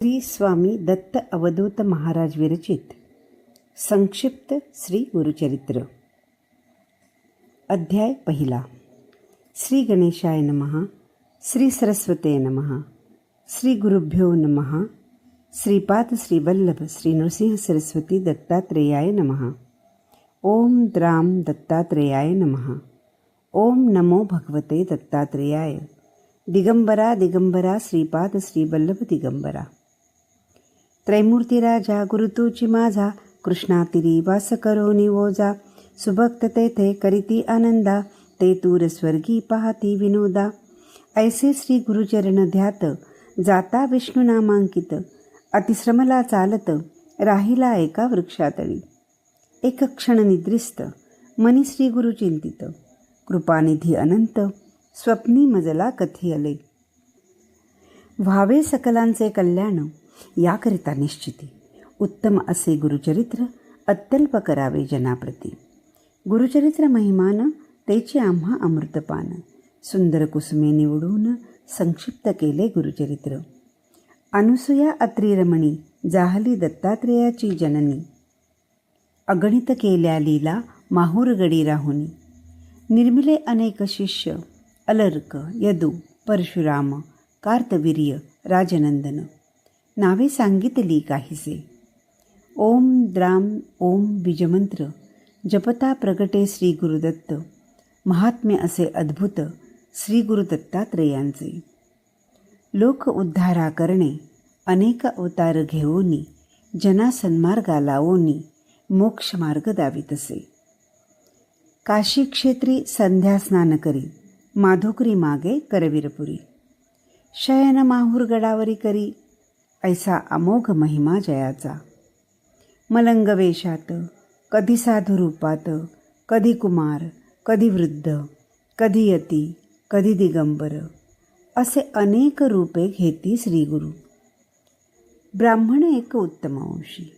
श्री स्वामी दत्त अवधूत महाराज विरचित संक्षिप्त श्री गुरुचरित्र अध्याय पहिला. श्री गणेशाय नमः. श्री सरस्वते नमः. श्री गुरुभ्यो नमः. श्रीपाद श्री वल्लभ श्री नृसिंह सरस्वती दत्तात्रेयाय नमः. ओम द्राम दत्तात्रेयाय नमः. ओम नमो भगवते दत्तात्रेयाय. दिगंबरा दिगंबरा श्रीपाद श्री वल्लभ दिगंबरा. त्रैमूर्ती राजा गुरुतूची माझा, कृष्णातिरी वास करो निवोजा. सुभक्त तेथे करीती आनंदा, ते तूर स्वर्गी पाहती विनोदा. ऐसे श्री गुरुचरण ध्यात, जाता विष्णू नामांकित. अतिश्रमला चालत, राहिला एका वृक्षातळी. एक क्षण निद्रिस्त, मनी श्री गुरु चिंतित. कृपानिधी अनंत, स्वप्नी मजला कथियले. व्हावे सकलांचे कल्याण, याकरिता निश्चिती. उत्तम असे गुरुचरित्र अत्यल्प करावे जनाप्रती. गुरुचरित्र महिमान, तेचे आम्हा अमृतपान. सुंदर कुसुमे निवडून संक्षिप्त केले गुरुचरित्र. अनुसूया अत्री रमणी, जाहली दत्तात्रेयाची जननी. अगणित केल्या लीला, माहूरगडी राहुनी. निर्मिले अनेक शिष्य, अलर्क, यदू, परशुराम, कार्तवीर्य, राजनंदन. नावे सांगितली काहीसे. ओम द्राम ओम बीजमंत्र जपता प्रगटे श्री गुरुदत्त. महात्म्य असे अद्भुत श्री गुरु दत्तात्रेयांचे. लोक उद्धारा करणे, अनेक अवतार घेऊनी. जना सन्मार्गा लावोनी, मोक्ष मार्ग दावितसे. काशी क्षेत्री संध्या स्नान करी, माधोकरी मागे करवीरपुरी. शयन माहूर गडावरी करी, ऐसा अमोघ महिमा जयाचा. मलंग वेशात, कधी साधू रूपात, कधी कुमार, कधी वृद्ध, कधी यती, कधी दिगंबर, असे अनेक रूपे घेती श्रीगुरु. ब्राह्मण एक उत्तमवंशी.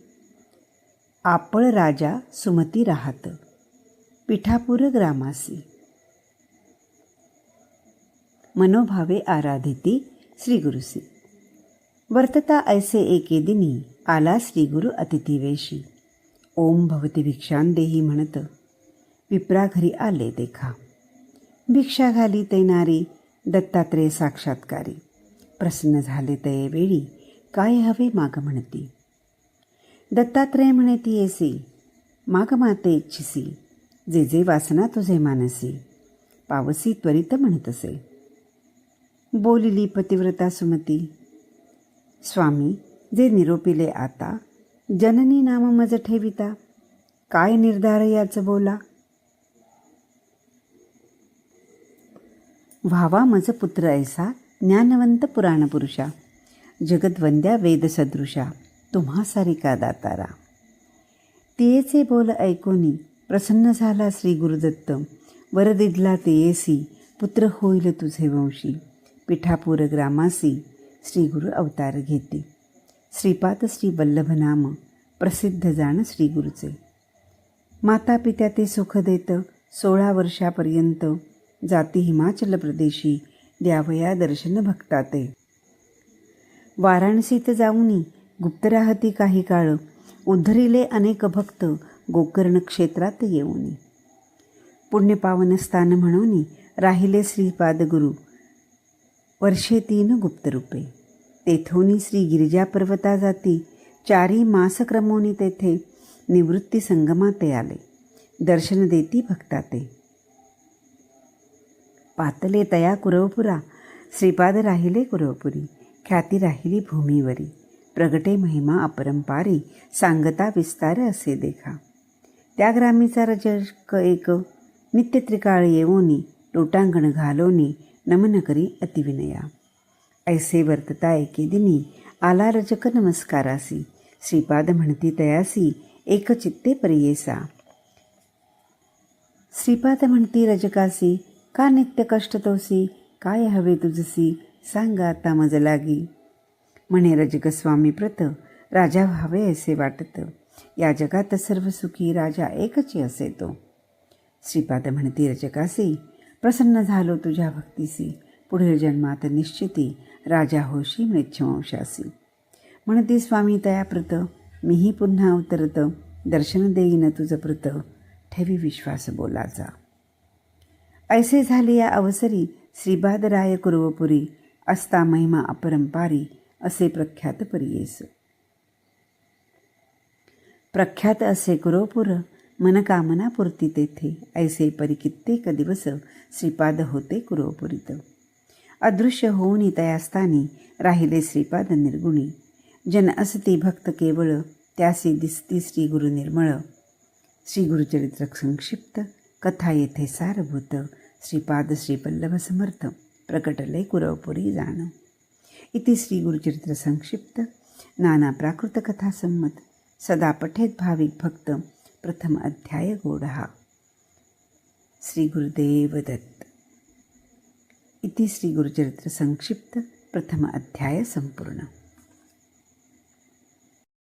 आपण राजा सुमती राहत, पिठापूर ग्रामासी. मनोभावे आराधिती श्रीगुरुसी. वर्तता ऐसे एके दिनी, आला श्रीगुरु अतिथीवेशी. ओम भवती भिक्षांदेही म्हणत, विप्रा घरी आले देखा. भिक्षा घाली ते नारी, दत्तात्रेय साक्षात्कारी. प्रसन्न झाले ते वेळी, काय हवे माग म्हणती. दत्तात्रेय म्हणती येसी, माग माते इच्छिसी. जे जे वासना तुझे मानसी, पावसी त्वरित म्हणतसे. बोलिली पतिव्रता सुमती, स्वामी जे निरोपिले आता. जननी नाम मज ठेविता, काय निर्धार याच बोला. व्हावा मज पुत्र ऐसा, ज्ञानवंत पुराणपुरुषा. जगद्वंद्या वेदसदृशा, तुम्हा सारिका दातारा. तियेचे बोल ऐकोनी, प्रसन्न झाला श्री गुरुदत्त. वर दिदला ते येसी, पुत्र होईल तुझे वंशी. पिठापूर ग्रामासी, श्री गुरु अवतार घेते. श्रीपाद श्री वल्लभ नाम, प्रसिद्ध जाण श्री गुरुचे. माता पित्या ते सुख देत, 16 वर्षापर्यंत. जाती हिमाचल प्रदेशी, द्यावया दर्शन भक्ताते. वाराणसीत जाऊनी, गुप्त राहती काही काळ. उद्धरिले अनेक भक्त, गोकर्ण क्षेत्रात येऊनी. पुण्यपावन स्थान म्हणून राहिले श्रीपाद गुरु. वर्षे 3 गुप्तरूपे. तेथोनी श्री गिरिजा पर्वता जाती. 4 मास क्रमोनी तेथे, निवृत्ती संगमाते आले. दर्शन देती भक्ताते. पातले तया कुरवपुरा, श्रीपाद राहिले कुरवपुरी. ख्याती राहिली भूमीवरी. प्रगटे महिमा अपरंपारी, सांगता विस्तार असे देखा. त्या ग्रामीचा रजक एक, नित्य त्रिकाळ येवोनी. लोटांगण घालोनी, नमन करी अतिविनया. ऐसे वर्तता एके दिनी, आला रजक नमस्कारासी. श्रीपाद म्हणती तयासी, एक चित्ते परियेसा. श्रीपाद म्हणती रजकासी, का नित्य कष्ट तोसी. काय हवे तुझसी, सांगा आता मज लागी. म्हणे रजक स्वामी प्रत, राजा व्हावे ऐसे वाटत. या जगात सर्व सुखी राजा एकची असे तो. श्रीपाद म्हणती रजकासी, प्रसन्न झालो तुझ्या भक्तीसी. पुढील जन्मात निश्चिती राजा होशी मृच्छवंशासी. म्हणती स्वामी तयाप्रत, मीही पुन्हा अवतरत, दर्शन देईन तुझं प्रत, ठेवी विश्वास बोलाचा. ऐसे झाले या अवसरी, श्रीपादराय कुरवपुरी, असता महिमा अपरंपारी, असे प्रख्यात परियेस. प्रख्यात असे कुरवपुर, मनकामना पुरती तेथे, ऐसे परी कित्येक दिवस, श्रीपाद होते कुरवपुरीत. अदृश्य होऊनी तयास्थानी, राहिले श्रीपाद निर्गुणी, जन असती भक्त केवळ, त्यासी दिसती श्री गुरु निर्मळ. श्री गुरुचरित्र संक्षिप्त, कथा येथे सारभूत, श्रीपाद श्रीपल्लभ समर्थ, प्रकटले कुरवपुरी जाण. इति श्री गुरुचरित्र संक्षिप्त, नाना प्राकृत कथा संमत, सदा पठेत भाविक भक्त, प्रथम अध्याय गोडहा. श्री गुरुदेव दत्त. इति श्री गुरुचरित्र संक्षिप्त, प्रथम अध्याय संपूर्ण.